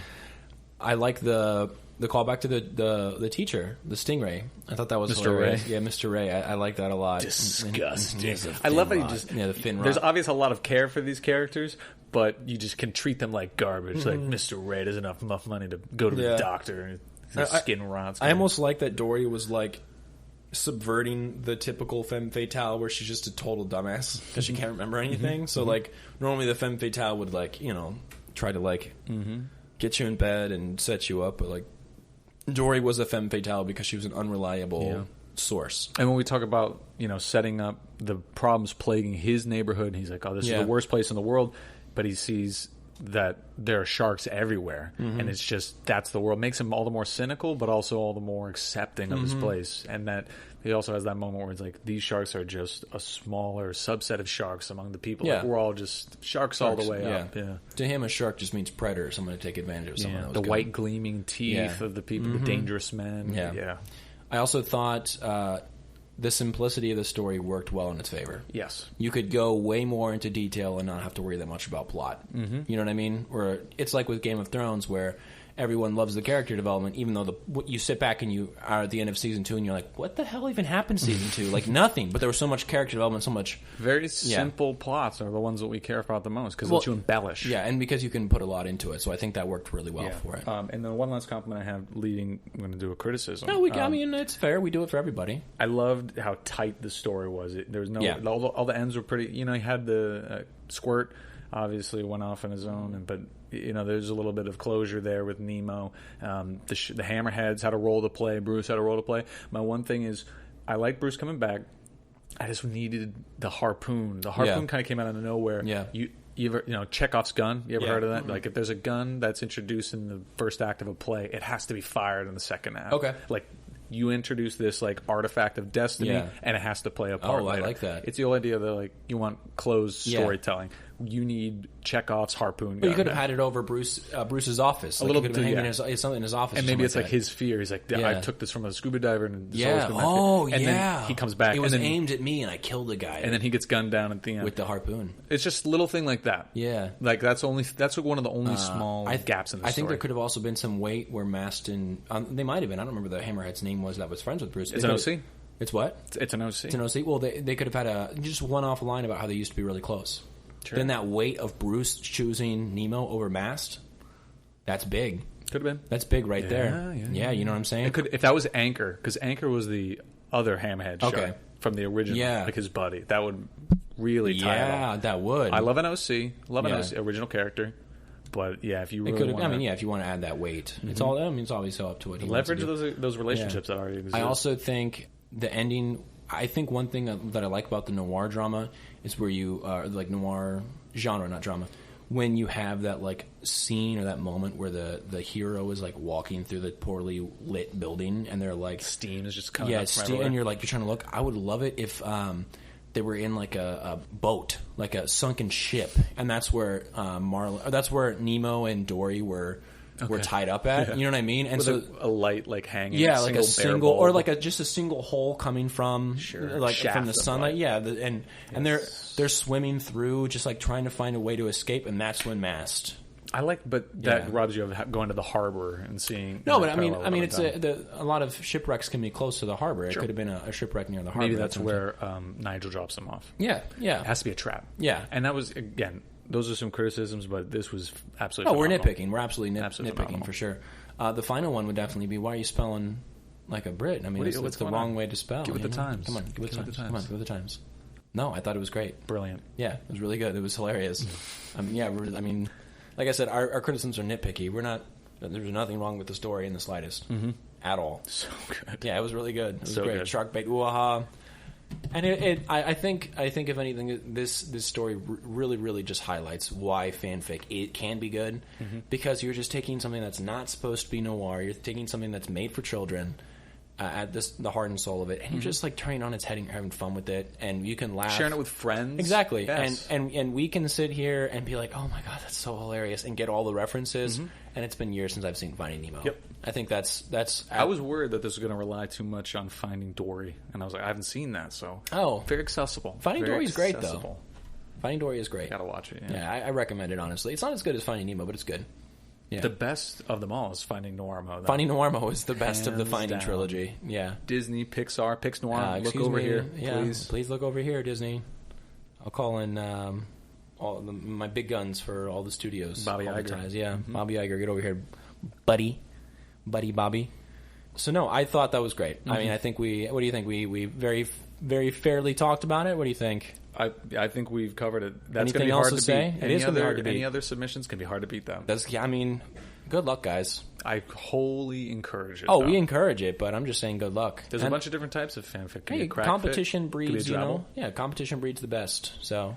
I like the callback to the teacher, the stingray. I thought that was Mr. hilarious. Ray. Yeah, Mr. Ray. I like that a lot. Disgusting. I love how you just... Yeah, the fin rot. There's obviously a lot of care for these characters, but you just can treat them like garbage. Like, Mr. Ray doesn't have enough money to go to the doctor. His skin rots. I almost like that Dory was like subverting the typical femme fatale where she's just a total dumbass because she can't remember anything. So like normally the femme fatale would like, try to like get you in bed and set you up, but like Dory was a femme fatale because she was an unreliable source. And when we talk about, setting up the problems plaguing his neighborhood, he's like, oh, this is the worst place in the world. But he sees that there are sharks everywhere. And it's just, that's the world. Makes him all the more cynical, but also all the more accepting of his place. And that he also has that moment where it's like, these sharks are just a smaller subset of sharks among the people. Like, we're all just sharks all the way up. Yeah. To him, a shark just means predator, someone to take advantage of someone else. The white gleaming teeth of the people, the dangerous men. Yeah. I also thought the simplicity of the story worked well in its favor. Yes. You could go way more into detail and not have to worry that much about plot. You know what I mean? Where it's like with Game of Thrones, where everyone loves the character development, even though you sit back and you are at the end of season 2 and you're like, what the hell even happened in season 2? Like, nothing. But there was so much character development, so much... Very simple plots are the ones that we care about the most, because let you embellish. Yeah, and because you can put a lot into it. So I think that worked really well for it. And then one last compliment I have I'm going to do a criticism. No, I mean, it's fair. We do it for everybody. I loved how tight the story was. There was no... All the ends were pretty... he had the squirt, obviously, went off on his own, but... there's a little bit of closure there with Nemo. The hammerheads had a role to play. Bruce had a role to play. My one thing is, I like Bruce coming back. I just needed the harpoon. The harpoon kind of came out of nowhere. Yeah. You ever, Chekhov's gun? You ever heard of that? Like, if there's a gun that's introduced in the first act of a play, it has to be fired in the second act. Okay. Like, you introduce this, like, artifact of destiny, and it has to play a part. Oh, later. I like that. It's the whole idea that, like, you want closed storytelling. You need Chekhov's harpoon gun. But you could have had it over Bruce's office. A little bit, something in his office. And maybe it's like his fear. He's like, I took this from a scuba diver. And then he comes back. It was aimed at me, and I killed the guy. And then he gets gunned down at the end. With the harpoon. It's just a little thing like that. Yeah. Like, that's one of the only small gaps in the story. I think there could have also been some weight where Maston... they might have been. I don't remember the Hammerhead's name was that was friends with Bruce. It's an OC? It's what? It's an OC. It's an OC. Well, they could have had just one-off line about how they used to be really close. Sure. Then that weight of Bruce choosing Nemo over Mast, that's big. Could have been. That's big right there. Yeah, you know what I'm saying? If that was Anchor, because Anchor was the other hammerhead shark from the original, like his buddy. That would really tie it off. Yeah, that would. I love an OC. Love an OC, original character. But if you really want to... if you want to add that weight. It's all. I mean, it's always so up to what he leverage wants to do. those relationships that already exist. I also think the ending... I think one thing that I like about the noir drama is where you like noir genre, not drama, when you have that like scene or that moment where the hero is like walking through the poorly lit building and they're like steam is just coming up from everywhere. And you're trying to look. I would love it if they were in like a boat, like a sunken ship, and that's where that's where Nemo and Dory were tied up at. You know what I mean? And with a light like hanging. Yeah, like a single or like just a single hole coming from from the sunlight. Yeah, and they're swimming through, just like trying to find a way to escape, and that's when Mast. That robs you of going to the harbor and seeing. No, but I mean, it's a lot of shipwrecks can be close to the harbor. It could have been a shipwreck near the harbor. Maybe that's where Nigel drops them off. Yeah. It has to be a trap. Yeah, and that was again. Those are some criticisms, but this was absolutely phenomenal. We're nitpicking. We're absolutely nitpicking for sure. The final one would definitely be, why are you spelling like a Brit? I mean, it's the wrong way to spell. Give it the times. Come on, give it the times. Come on, give it the times. No, I thought it was great. Brilliant. Yeah, it was really good. It was hilarious. I mean, like I said, our criticisms are nitpicky. There's nothing wrong with the story in the slightest. At all. So good. Yeah, it was really good. It was so great. Good. Shark bait, ooh-aha. And I think if anything, this story really, really just highlights why fanfic it can be good, because you're just taking something that's not supposed to be noir, you're taking something that's made for children, at the heart and soul of it, and you're just like turning on its head and you're having fun with it, and you can laugh, sharing it with friends, exactly, yes. and we can sit here and be like, oh my god, that's so hilarious, and get all the references. And it's been years since I've seen Finding Nemo. Yep. I think that's. I was worried that this was going to rely too much on Finding Dory, and I was like, I haven't seen that, so very accessible. Finding Dory's great though. Finding Dory is great. Gotta watch it. Yeah, I recommend it honestly. It's not as good as Finding Nemo, but it's good. Yeah. The best of them all is Finding Noirmo. Though. Finding Noirmo is the best of the Finding trilogy. Yeah. Disney, Pixar, Pix Noir. Look over here, please. Please look over here, Disney. I'll call in my big guns for all the studios. Bobby Iger. Yeah, Bobby Iger, get over here, buddy Bobby. So no, I thought that was great. I mean, I think what do you think? We very, very fairly talked about it. What do you think? I think we've covered it. That's going to be hard to beat. It is going to be hard to beat. Any other submissions can be hard to beat, though. I mean, good luck, guys. I wholly encourage it. Oh, we encourage it, but I'm just saying good luck. There's a bunch of different types of fanfic. Hey, competition breeds, competition breeds the best. So,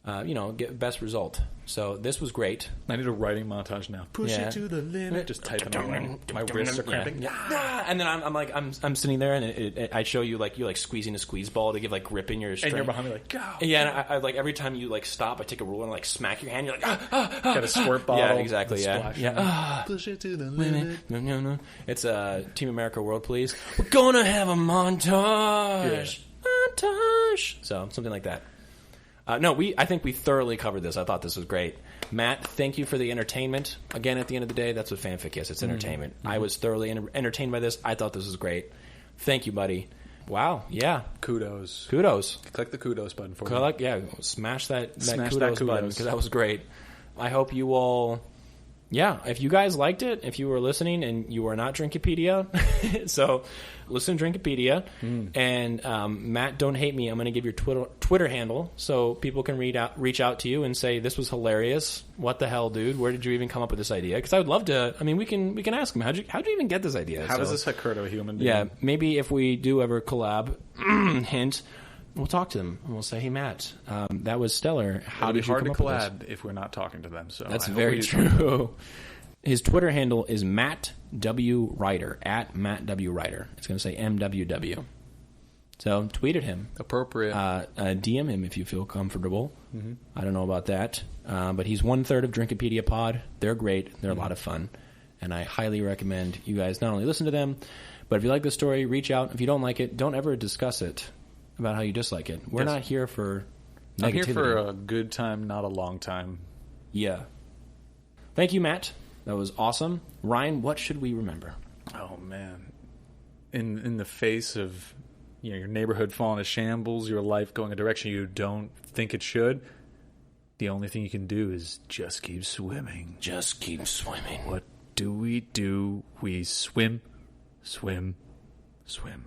get best result. So this was great. I need a writing montage now. Push it to the limit. Just typing on my wrists are cramping. Yeah. And then I'm sitting there, and I show you you squeezing a squeeze ball to give grip in your string. And you're behind me go. Yeah, and I every time you stop, I take a ruler and smack your hand. You're got a squirt bottle. Yeah, exactly. Yeah. Push it to the limit. No. It's Team America World Police. We're gonna have a montage. Yeah. Montage. So something like that. I think we thoroughly covered this. I thought this was great. Matt, thank you for the entertainment. Again, at the end of the day, that's what fanfic is. It's entertainment. Mm-hmm. I was thoroughly entertained by this. I thought this was great. Thank you, buddy. Wow. Yeah. Kudos. Click the kudos button for me. Yeah. Smash that kudos button because that was great. I hope you all... Yeah, if you guys liked it, if you were listening and you are not Drinkopedia, so listen to Drinkopedia. And Matt, don't hate me. I'm going to give your Twitter handle so people can reach out to you and say, this was hilarious. What the hell, dude? Where did you even come up with this idea? Because I would love to. I mean, we can ask him, how'd you even get this idea? How does this occur to a human being? Yeah, maybe if we do ever collab, hint, we'll talk to them and we'll say, hey, Matt, that was stellar. How did you come up with this? Hard to collab if we're not talking to them. So that's very true. His Twitter handle is Matt W. Ryder, at Matt W. Ryder. It's going to say MWW. So tweet at him. Appropriate. DM him if you feel comfortable. Mm-hmm. I don't know about that. But he's 1/3 of Drinkopedia Pod. They're great. They're a lot of fun. And I highly recommend you guys not only listen to them, but if you like the story, reach out. If you don't like it, don't ever discuss it about how you dislike it. We're not here for negativity. I'm here for a good time, not a long time. Yeah. Thank you, Matt. That was awesome. Ryan, what should we remember? Oh, man. In the face of your neighborhood falling to shambles, your life going a direction you don't think it should, the only thing you can do is just keep swimming. Just keep swimming. What do? We swim, swim, swim.